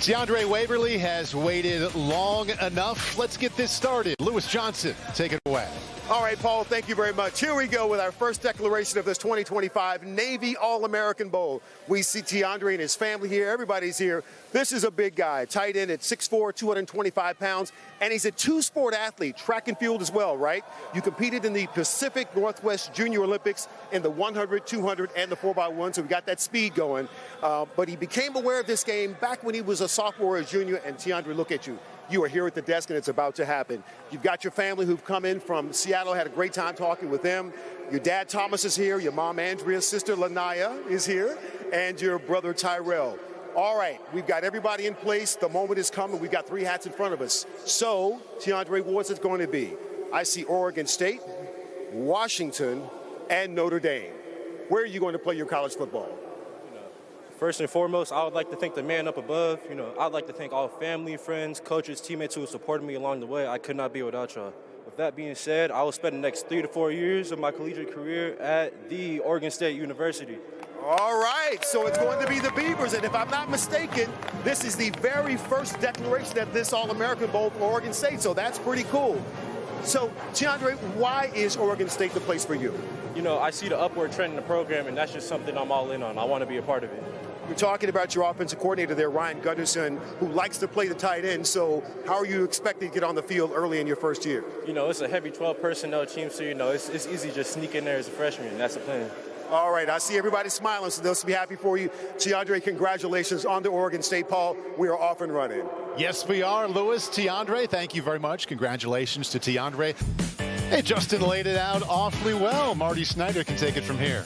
DeAndre Waverly has waited long enough. Let's get this started. Lewis Johnson, take it away. All right, Paul, thank you very much. Here we go with our first declaration of this 2025 Navy All-American Bowl. We see DeAndre and his family here. Everybody's here. This is a big guy, tight end at 6'4", 225 pounds, and he's a two-sport athlete, track and field as well, right? You competed in the Pacific Northwest Junior Olympics in the 100, 200, and the 4x1, so we got that speed going. But he became aware of this game back when he was a sophomore or a junior, and DeAndre, look at you. You are here at the desk, and it's about to happen. You've got your family who've come in from Seattle, had a great time talking with them. Your dad, Thomas, is here. Your mom, Andrea, sister, Lanaya, is here, and your brother, Tyrell. All right, we've got everybody in place. The moment is coming. We've got 3 hats in front of us. So, DeAndre, what's it going to be? I see Oregon State, Washington, and Notre Dame. Where are you going to play your college football? First and foremost, I would like to thank the man up above. I'd like to thank all family, friends, coaches, teammates who have supported me along the way. I could not be without y'all. With that being said, I will spend the next 3 to 4 years of my collegiate career at the Oregon State University. All right, so it's going to be the Beavers, and if I'm not mistaken, this is the very first declaration at this All-American Bowl for Oregon State, so that's pretty cool. So, DeAndre, why is Oregon State the place for you? I see the upward trend in the program, and that's just something I'm all in on. I want to be a part of it. You're talking about your offensive coordinator there, Ryan Gunderson, who likes to play the tight end. So how are you expecting to get on the field early in your first year? It's a heavy 12 personnel team, so, it's easy to just sneak in there as a freshman. That's the plan. All right, I see everybody smiling, so they'll be happy for you. DeAndre, congratulations on the Oregon State, Paul. We are off and running. Yes, we are, Lewis. DeAndre, thank you very much. Congratulations to DeAndre. Hey, Justin laid it out awfully well. Marty Snyder can take it from here.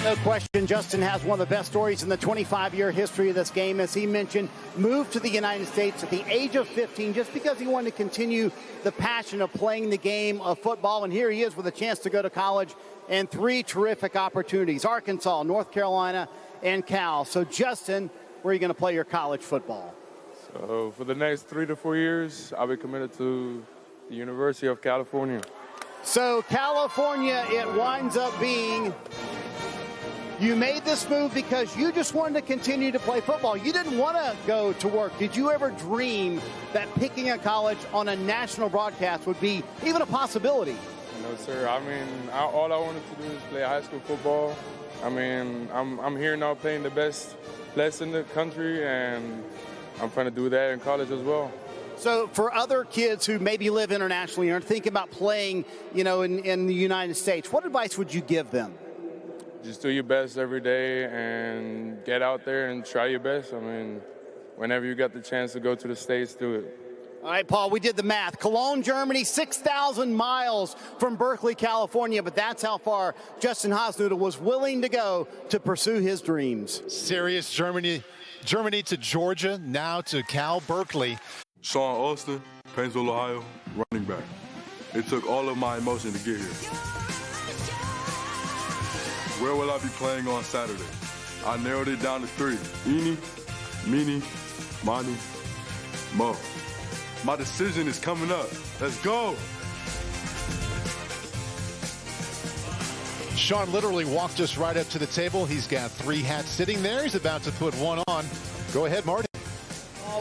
No question, Justin has one of the best stories in the 25-year history of this game. As he mentioned, moved to the United States at the age of 15 just because he wanted to continue the passion of playing the game of football. And here he is with a chance to go to college and 3 terrific opportunities: Arkansas, North Carolina, and Cal. So, Justin, where are you going to play your college football? So, for the next 3 to 4 years, I'll be committed to the University of California. So, California, it winds up being. You made this move because you just wanted to continue to play football. You didn't want to go to work. Did you ever dream that picking a college on a national broadcast would be even a possibility? No, sir. All I wanted to do is play high school football. I'm here now playing the best place in the country, and I'm trying to do that in college as well. So for other kids who maybe live internationally and are thinking about playing, in the United States, what advice would you give them? Just do your best every day and get out there and try your best. Whenever you got the chance to go to the States, do it. All right, Paul, we did the math. Cologne, Germany, 6,000 miles from Berkeley, California, but that's how far Justin Hosniemann was willing to go to pursue his dreams. Serious Germany to Georgia, now to Cal Berkeley. Sean Austin, Painesville, Ohio, running back. It took all of my emotion to get here. Where will I be playing on Saturday? I narrowed it down to 3. Eeny, meeny, miny, mo. My decision is coming up. Let's go. Sean literally walked us right up to the table. He's got 3 hats sitting there. He's about to put one on. Go ahead, Marty.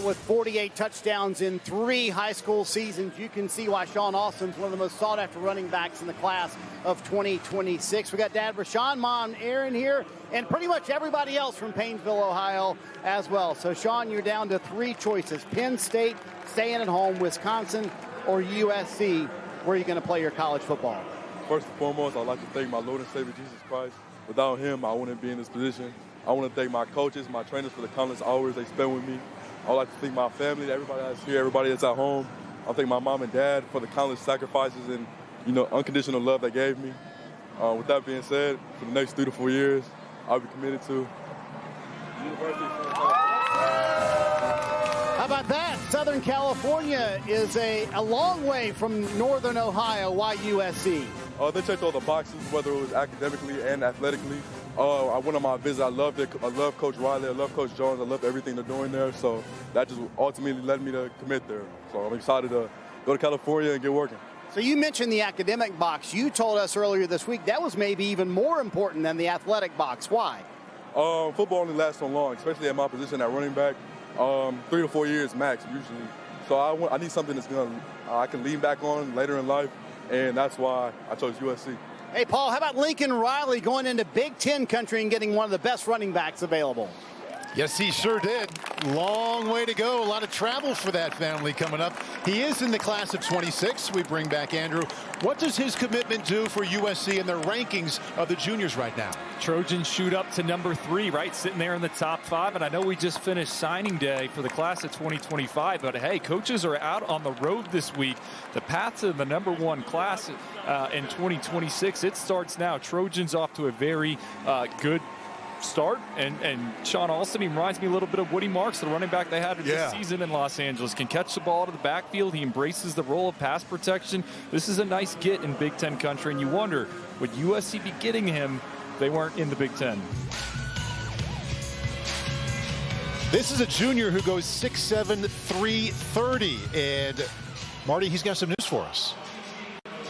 With 48 touchdowns in 3 high school seasons, you can see why Sean Austin's one of the most sought-after running backs in the class of 2026. We got Dad Rashawn, Mom Aaron here, and pretty much everybody else from Painesville, Ohio as well. So, Sean, you're down to 3 choices: Penn State, staying at home, Wisconsin, or USC. Where are you going to play your college football? First and foremost, I'd like to thank my Lord and Savior, Jesus Christ. Without him, I wouldn't be in this position. I want to thank my coaches, my trainers for the countless hours they spend with me. I would like to thank my family, everybody that's here, everybody that's at home. I thank my mom and dad for the countless sacrifices and, unconditional love they gave me. With that being said, for the next 3 to 4 years, I'll be committed to the University of How about that? Southern California is a long way from Northern Ohio. Why USC? They checked all the boxes, whether it was academically and athletically. I went on my visit. I loved it. I love Coach Riley. I love Coach Jones. I love everything they're doing there. So that just ultimately led me to commit there. So I'm excited to go to California and get working. So you mentioned the academic box. You told us earlier this week that was maybe even more important than the athletic box. Why? Football only lasts so long, especially at my position at running back. 3 to 4 years max usually. So I need something that's I can lean back on later in life, and that's why I chose USC. Hey, Paul, how about Lincoln Riley going into Big Ten country and getting one of the best running backs available? Yes, he sure did. Long way to go. A lot of travel for that family coming up. He is in the class of 26. We bring back Andrew. What does his commitment do for USC and their rankings of the juniors right now? Trojans shoot up to number 3, right? Sitting there in the top 5. And I know we just finished signing day for the class of 2025. But, hey, coaches are out on the road this week. The path to the number 1 class in 2026, it starts now. Trojans off to a very good start, and Sean Alston, he reminds me a little bit of Woody Marks, the running back they had this season in Los Angeles. Can catch the ball out of the backfield. He embraces the role of pass protection. This is a nice get in Big Ten country, and you wonder, would USC be getting him if they weren't in the Big Ten? This is a junior who goes 6'7", 330, and Marty, he's got some news for us.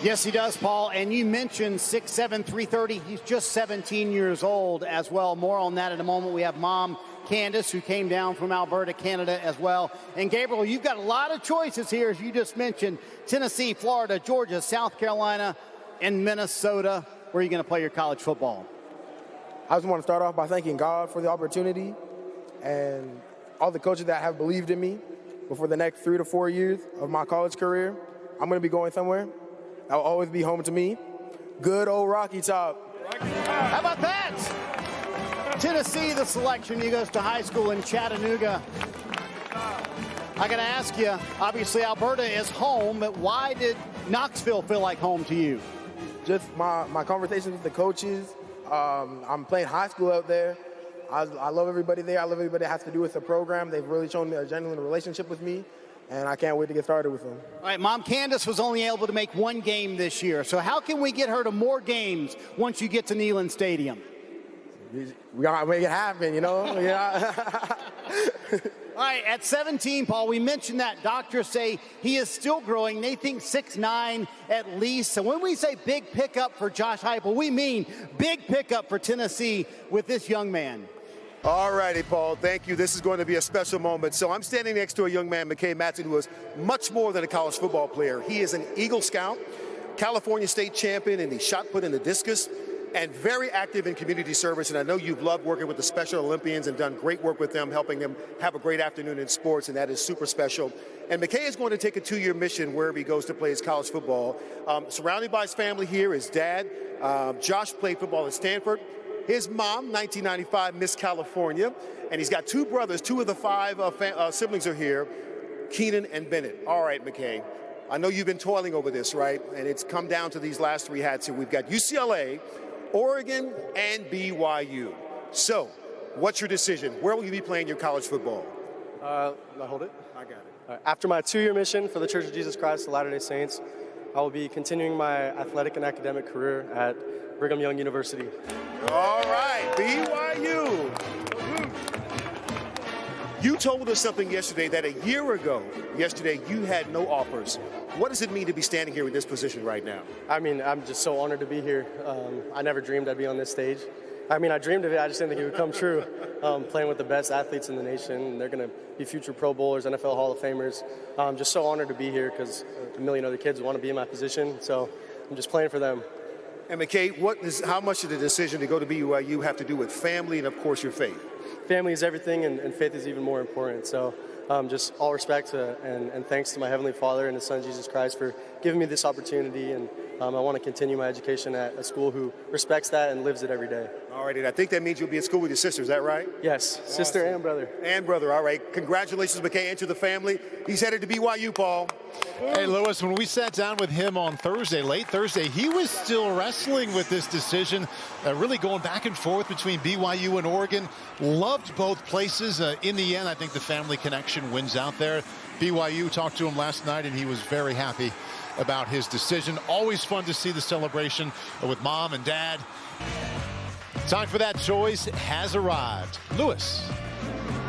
Yes, he does, Paul. And you mentioned 6'7", 330. He's just 17 years old as well. More on that in a moment. We have mom, Candace, who came down from Alberta, Canada as well. And Gabriel, you've got a lot of choices here, as you just mentioned. Tennessee, Florida, Georgia, South Carolina, and Minnesota. Where are you going to play your college football? I just want to start off by thanking God for the opportunity and all the coaches that have believed in me. But for the next 3 to 4 years of my college career, I'm going to be going somewhere. I'll always be home to me. Good old Rocky Top. How about that? Tennessee, the selection. He goes to high school in Chattanooga. I got to ask you, obviously Alberta is home, but why did Knoxville feel like home to you? Just my conversations with the coaches. I'm playing high school out there. I love everybody there. I love everybody that has to do with the program. They've really shown me a genuine relationship with me, and I can't wait to get started with them. All right, Mom Candace was only able to make 1 game this year. So how can we get her to more games once you get to Neyland Stadium? We got to make it happen, you know? Yeah. All right, at 17, Paul, we mentioned that doctors say he is still growing. They think 6'9" at least. So when we say big pickup for Josh Heupel, we mean big pickup for Tennessee with this young man. All righty, Paul. Thank you. This is going to be a special moment. So I'm standing next to a young man, Gabriel Matson, who is much more than a college football player. He is an Eagle Scout, California State champion in the shot put and the discus, and very active in community service. And I know you've loved working with the Special Olympians and done great work with them, helping them have a great afternoon in sports, and that is super special. And McKay is going to take a 2-year mission wherever he goes to play his college football. Surrounded by his family here, his dad. Josh played football at Stanford. His mom, 1995 Miss California, and he's got 2 brothers. 2 of the 5 siblings are here, Keenan and Bennett. All right, McKay, I know you've been toiling over this, right? And it's come down to these last 3 hats here. We've got UCLA, Oregon, and BYU. So, what's your decision? Where will you be playing your college football? Hold it. I got it. After my 2-year mission for the Church of Jesus Christ of Latter-day Saints, I will be continuing my athletic and academic career at Brigham Young University. All right, BYU. You told us something yesterday that a year ago, yesterday, you had no offers. What does it mean to be standing here in this position right now? I mean, I'm just so honored to be here. I never dreamed I'd be on this stage. I mean, I dreamed of it. I just didn't think it would come true. Playing with the best athletes in the nation, and they're going to be future Pro Bowlers, NFL Hall of Famers. I'm just so honored to be here because a million other kids want to be in my position. So I'm just playing for them. And McKay, how much did the decision to go to BYU have to do with family and, of course, your faith? Family is everything, and faith is even more important. So just all respect and thanks to my Heavenly Father and His Son, Jesus Christ, for giving me this opportunity. And I want to continue my education at a school who respects that and lives it every day. All right, and I think that means you'll be at school with your sister, is that right? Yes, awesome. Sister and brother. And brother, all right. Congratulations, McKay, and to the family. He's headed to BYU, Paul. Hey, Lewis, when we sat down with him on Thursday, late Thursday, he was still wrestling with this decision, really going back and forth between BYU and Oregon. Loved both places. In the end, I think the family connection wins out there. BYU talked to him last night, and he was very happy about his decision. Always fun to see the celebration with mom and dad. Time for that choice has arrived. Lewis.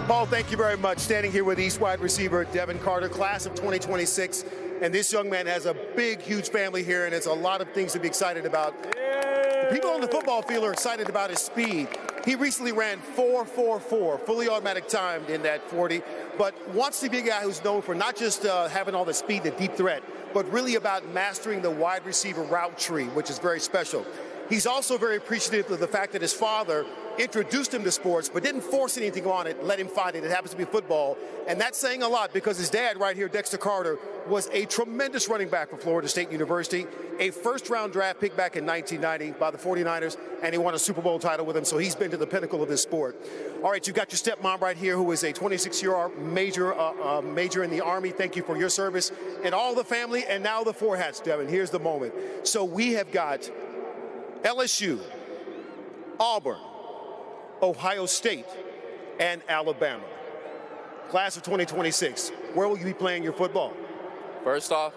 Paul, thank you very much. Standing here with East wide receiver Devin Carter, class of 2026. And this young man has a big, huge family here, and it's a lot of things to be excited about. The people on the football field are excited about his speed. He recently ran 4.44, fully automatic timed in that 40, but wants to be a guy who's known for not just having all the speed, the deep threat, but really about mastering the wide receiver route tree, which is very special. He's also very appreciative of the fact that his father introduced him to sports, but didn't force anything on it, let him find it. It happens to be football. And that's saying a lot because his dad right here, Dexter Carter, was a tremendous running back for Florida State University, a first-round draft pick back in 1990 by the 49ers, and he won a Super Bowl title with him, so he's been to the pinnacle of this sport. All right, you've got your stepmom right here, who is a 26-year major in the Army. Thank you for your service. And all the family, and now the four hats, Devin. Here's the moment. So we have got LSU, Auburn, Ohio State, and Alabama. Class of 2026, where will you be playing your football? First off,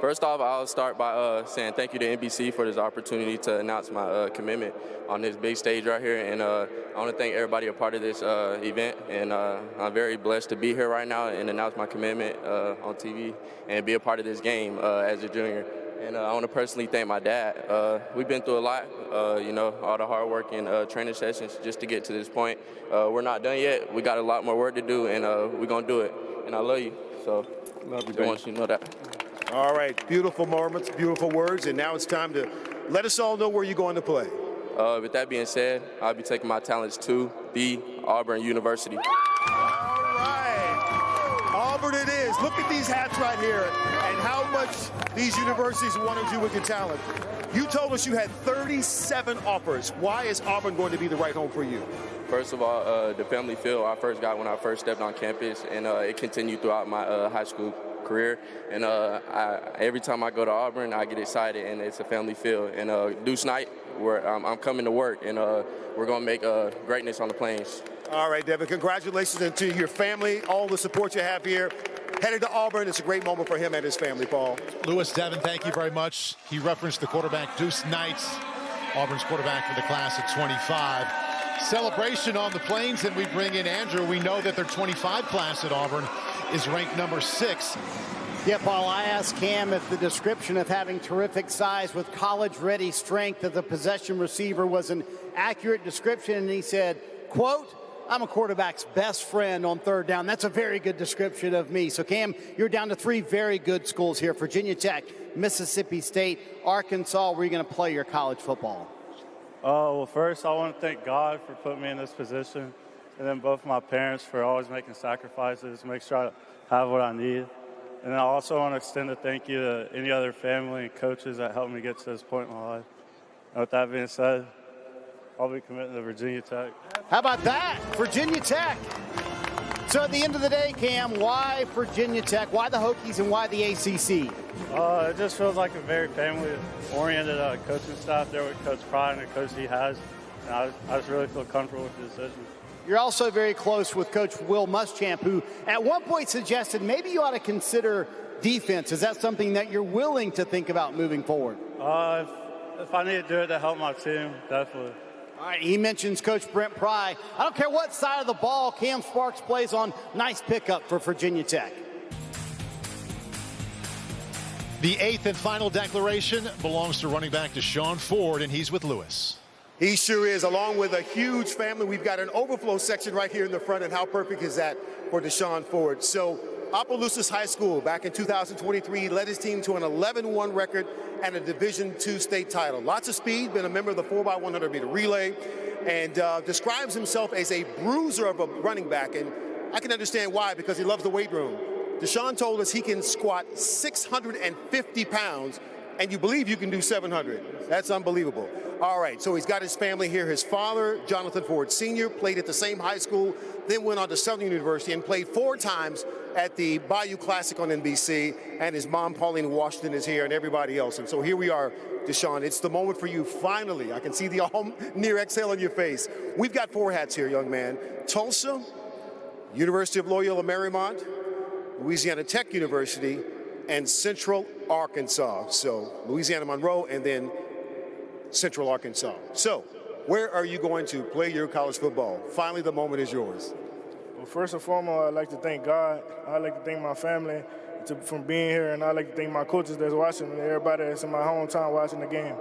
I'll start by saying thank you to NBC for this opportunity to announce my commitment on this big stage right here. And I want to thank everybody a part of this event. And I'm very blessed to be here right now and announce my commitment on TV and be a part of this game as a junior. And I want to personally thank my dad. We've been through a lot, all the hard work and training sessions just to get to this point. We're not done yet. We got a lot more work to do, and we're going to do it. And I love you, so I want you to know that. All right, beautiful moments, beautiful words, and now it's time to let us all know where you're going to play. With that being said, I'll be taking my talents to the Auburn University. All right, Auburn it is. Look at these hats right here and how much these universities want to do with your talent. You told us you had 37 offers. Why is Auburn going to be the right home for you? First of all, the family feel I first got when I first stepped on campus, and it continued throughout my high school career. And every time I go to Auburn, I get excited, and it's a family feel. And Deuce Night, where I'm coming to work, and we're going to make greatness on the plains. All right, Devin, congratulations to your family, all the support you have here. Headed to Auburn, it's a great moment for him and his family, Paul. Lewis, Devin, thank you very much. He referenced the quarterback, Deuce Knight, Auburn's quarterback for the class of 25. Celebration on the plains, and we bring in Andrew. We know that their 25 class at Auburn is ranked number 6. Yeah, Paul, I asked Cam if the description of having terrific size with college-ready strength as a possession receiver was an accurate description, and he said, quote, I'm a quarterback's best friend on third down. That's a very good description of me. So, Cam, you're down to 3 very good schools here, Virginia Tech, Mississippi State, Arkansas, where you're going to play your college football. Well, first, I want to thank God for putting me in this position, and then both my parents for always making sacrifices to make sure I have what I need. And I also want to extend a thank you to any other family and coaches that helped me get to this point in my life. And with that being said, I'll be committing to Virginia Tech. How about that? Virginia Tech. So at the end of the day, Cam, why Virginia Tech? Why the Hokies and why the ACC? It just feels like a very family-oriented coaching staff there with Coach Pride and the coach he has. And I just really feel comfortable with the decision. You're also very close with Coach Will Muschamp, who at one point suggested maybe you ought to consider defense. Is that something that you're willing to think about moving forward? If I need to do it to help my team, definitely. All right, he mentions Coach Brent Pry. I don't care what side of the ball Cam Sparks plays on. Nice pickup for Virginia Tech. The 8th and final declaration belongs to running back Deshawn Ford, and he's with Lewis. He sure is, along with a huge family. We've got an overflow section right here in the front, and how perfect is that for Deshawn Ford? So Opelousas High School back in 2023 led his team to an 11-1 record and a Division II state title. Lots of speed, been a member of the 4x100 meter relay, and describes himself as a bruiser of a running back. And I can understand why, because he loves the weight room. Deshawn told us he can squat 650 pounds, and you believe you can do 700. That's unbelievable. All right, so he's got his family here. His father, Jonathan Ford Sr., played at the same high school, then went on to Southern University and played 4 times at the Bayou Classic on NBC. And his mom, Pauline Washington, is here, and everybody else. And so here we are, Deshawn. It's the moment for you, finally. I can see the near exhale on your face. We've got 4 hats here, young man. Tulsa, University of Loyola Marymount, Louisiana Tech University, and Central Arkansas. So Louisiana Monroe and then Central Arkansas. So where are you going to play your college football? Finally, the moment is yours. Well, first and foremost, I'd like to thank God. I'd like to thank my family for being here, and I'd like to thank my coaches that's watching and everybody that's in my hometown watching the game.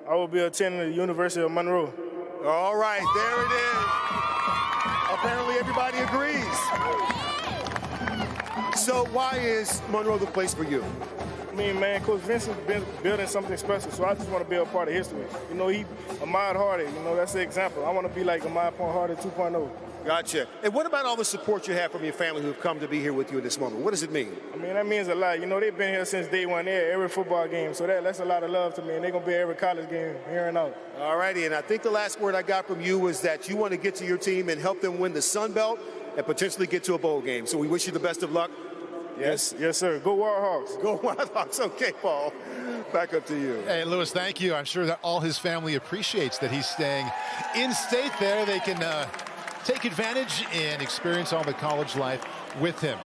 I will be attending the University of Monroe. All right, there it is. Apparently everybody agrees. So why is Monroe the place for you? I mean, man, Coach Vincent's been building something special, so I just want to be a part of history. You know, he Ahmad Hardy, you know, that's the example. I want to be like Ahmad Hardy 2.0. Gotcha. And what about all the support you have from your family who've come to be here with you at this moment? What does it mean? I mean, that means a lot. You know, they've been here since day one. They're at every football game, so that's a lot of love to me, and they're going to be at every college game here and out. All righty, and I think the last word I got from you was that you want to get to your team and help them win the Sun Belt and potentially get to a bowl game. So we wish you the best of luck. Yes, sir. Go Warhawks. Go Warhawks. Okay, Paul. Back up to you. Hey, Lewis, thank you. I'm sure that all his family appreciates that he's staying in state there. They can take advantage and experience all the college life with him.